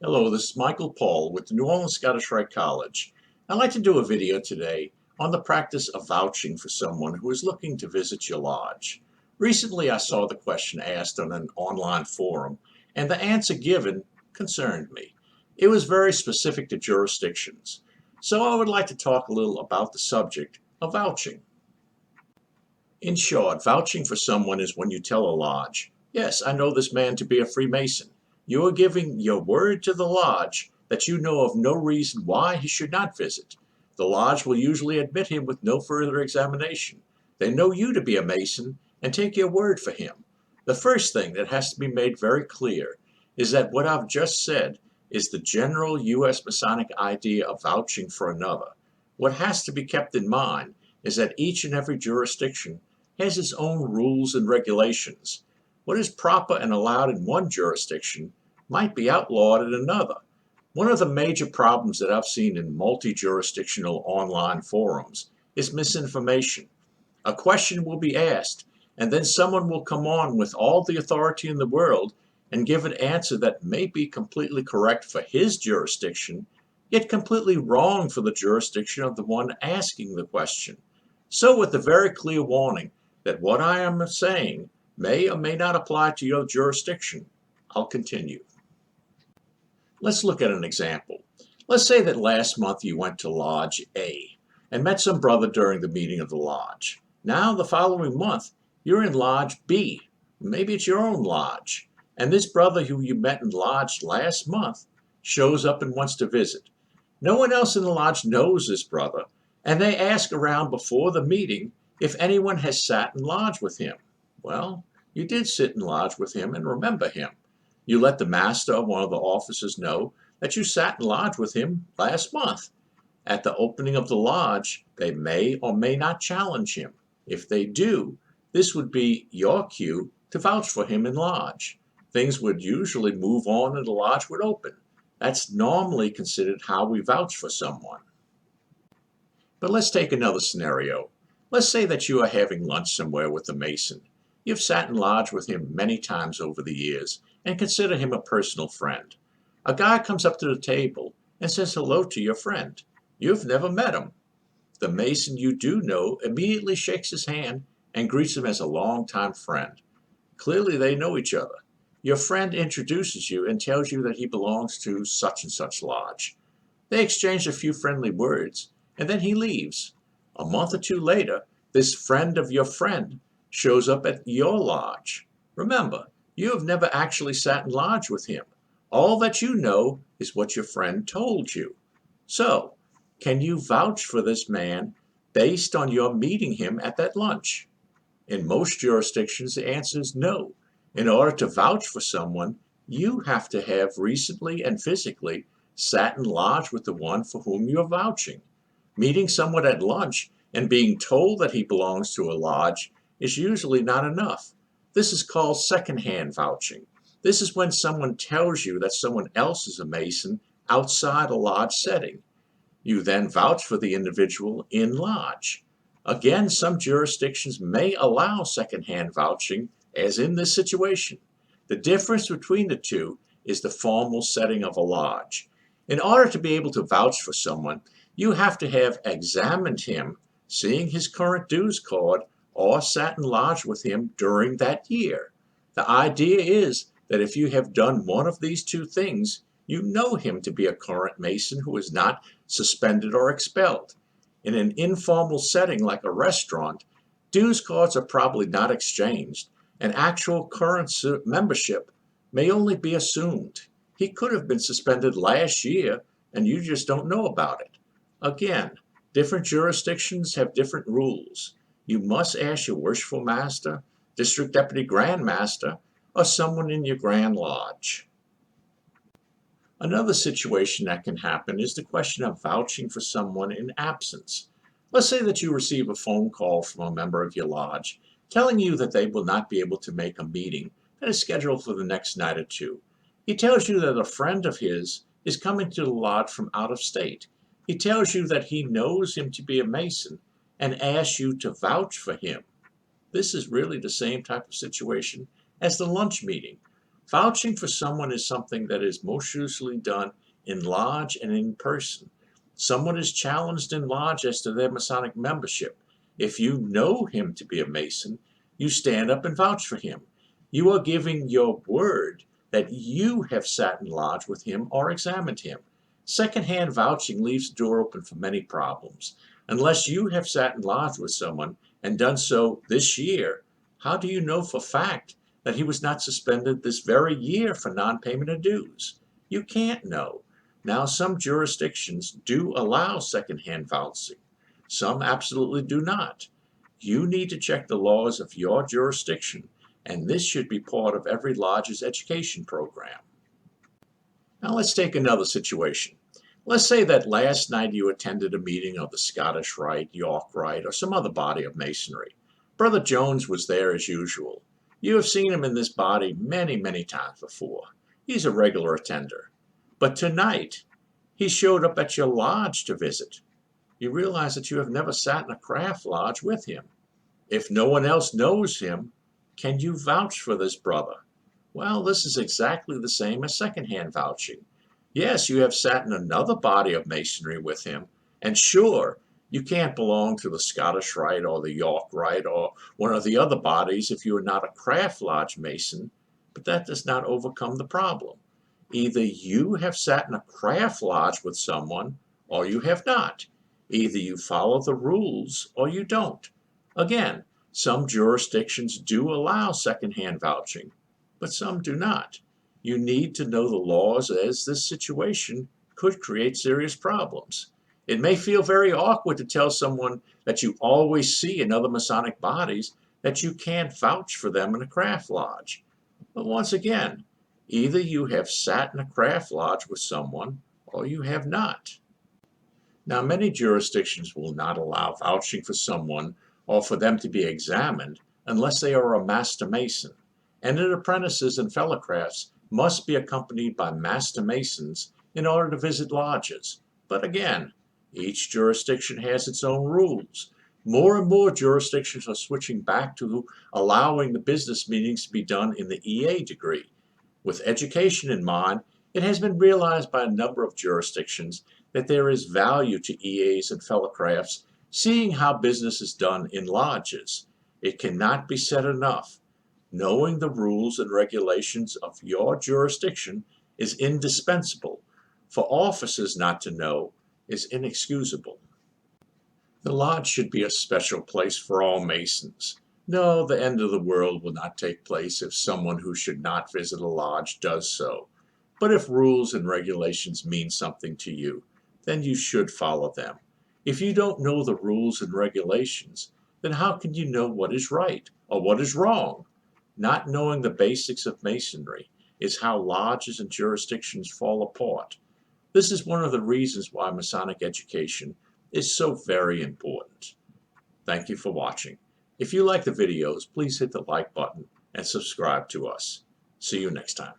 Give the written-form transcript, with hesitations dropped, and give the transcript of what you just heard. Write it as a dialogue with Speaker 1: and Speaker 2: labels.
Speaker 1: Hello, this is Michael Paul with the New Orleans Scottish Rite College. I'd like to do a video today on the practice of vouching for someone who is looking to visit your lodge. Recently, I saw the question asked on an online forum, and the answer given concerned me. It was very specific to jurisdictions, so I would like to talk a little about the subject of vouching. In short, vouching for someone is when you tell a lodge, "Yes, I know this man to be a Freemason." You are giving your word to the lodge that you know of no reason why he should not visit. The lodge will usually admit him with no further examination. They know you to be a Mason and take your word for him. The first thing that has to be made very clear is that what I've just said is the general U.S. Masonic idea of vouching for another. What has to be kept in mind is that each and every jurisdiction has its own rules and regulations. What is proper and allowed in one jurisdiction might be outlawed in another. One of the major problems that I've seen in multi-jurisdictional online forums is misinformation. A question will be asked, and then someone will come on with all the authority in the world and give an answer that may be completely correct for his jurisdiction, yet completely wrong for the jurisdiction of the one asking the question. So with the very clear warning that what I am saying may or may not apply to your jurisdiction, I'll continue. Let's look at an example. Let's say that last month you went to Lodge A and met some brother during the meeting of the lodge. Now, the following month, you're in Lodge B. Maybe it's your own lodge. And this brother who you met in Lodge last month shows up and wants to visit. No one else in the lodge knows this brother, and they ask around before the meeting if anyone has sat in lodge with him. Well, you did sit in lodge with him and remember him. You let the master or one of the officers know that you sat in lodge with him last month. At the opening of the lodge, they may or may not challenge him. If they do, this would be your cue to vouch for him in lodge. Things would usually move on and the lodge would open. That's normally considered how we vouch for someone. But let's take another scenario. Let's say that you are having lunch somewhere with a Mason. You've sat in lodge with him many times over the years and consider him a personal friend. A guy comes up to the table and says hello to your friend. You've never met him. The Mason you do know immediately shakes his hand and greets him as a longtime friend. Clearly they know each other. Your friend introduces you and tells you that he belongs to such and such lodge. They exchange a few friendly words and then he leaves. A month or two later, this friend of your friend shows up at your lodge. Remember, you have never actually sat in lodge with him. All that you know is what your friend told you. So, can you vouch for this man based on your meeting him at that lunch? In most jurisdictions, the answer is no. In order to vouch for someone, you have to have recently and physically sat in lodge with the one for whom you are vouching. Meeting someone at lunch and being told that he belongs to a lodge is usually not enough. This is called secondhand vouching. This is when someone tells you that someone else is a Mason outside a lodge setting. You then vouch for the individual in lodge. Again, some jurisdictions may allow secondhand vouching, as in this situation. The difference between the two is the formal setting of a lodge. In order to be able to vouch for someone, you have to have examined him, seeing his current dues card, or sat in lodge with him during that year. The idea is that if you have done one of these two things, you know him to be a current Mason who is not suspended or expelled. In an informal setting like a restaurant, dues cards are probably not exchanged, and actual current membership may only be assumed. He could have been suspended last year, and you just don't know about it. Again, different jurisdictions have different rules. You must ask your worshipful master, district deputy grand master, or someone in your grand lodge. Another situation that can happen is the question of vouching for someone in absence. Let's say that you receive a phone call from a member of your lodge telling you that they will not be able to make a meeting that is scheduled for the next night or two. He tells you that a friend of his is coming to the lodge from out of state. He tells you that he knows him to be a Mason and asks you to vouch for him. This is really the same type of situation as the lunch meeting. Vouching for someone is something that is most usually done in lodge and in person. Someone is challenged in lodge as to their Masonic membership. If you know him to be a Mason, you stand up and vouch for him. You are giving your word that you have sat in lodge with him or examined him. Secondhand vouching leaves the door open for many problems. Unless you have sat in lodge with someone and done so this year, how do you know for fact that he was not suspended this very year for non-payment of dues? You can't know. Now, some jurisdictions do allow secondhand vouching. Some absolutely do not. You need to check the laws of your jurisdiction, and this should be part of every lodge's education program. Now let's take another situation. Let's say that last night you attended a meeting of the Scottish Rite, York Rite, or some other body of Masonry. Brother Jones was there as usual. You have seen him in this body many, many times before. He's a regular attender. But tonight, he showed up at your lodge to visit. You realize that you have never sat in a craft lodge with him. If no one else knows him, can you vouch for this brother? Well, this is exactly the same as secondhand vouching. Yes, you have sat in another body of Masonry with him, and sure, you can't belong to the Scottish Rite or the York Rite or one of the other bodies if you are not a craft lodge Mason, but that does not overcome the problem. Either you have sat in a craft lodge with someone, or you have not. Either you follow the rules, or you don't. Again, some jurisdictions do allow secondhand vouching, but some do not. You need to know the laws, as this situation could create serious problems. It may feel very awkward to tell someone that you always see in other Masonic bodies that you can't vouch for them in a craft lodge. But once again, either you have sat in a craft lodge with someone or you have not. Now, many jurisdictions will not allow vouching for someone or for them to be examined unless they are a Master Mason, and that apprentices and fellow crafts must be accompanied by Master Masons in order to visit lodges. But again, each jurisdiction has its own rules. More and more jurisdictions are switching back to allowing the business meetings to be done in the EA degree. With education in mind, it has been realized by a number of jurisdictions that there is value to EAs and fellow crafts seeing how business is done in lodges. It cannot be said enough. Knowing the rules and regulations of your jurisdiction is indispensable. For officers not to know is inexcusable. The lodge should be a special place for all Masons. No, the end of the world will not take place if someone who should not visit a lodge does so. But if rules and regulations mean something to you, then you should follow them. If you don't know the rules and regulations, then how can you know what is right or what is wrong? Not knowing the basics of Masonry is how lodges and jurisdictions fall apart. This is one of the reasons why Masonic education is so very important. Thank you for watching. If you like the videos, please hit the like button and subscribe to us. See you next time.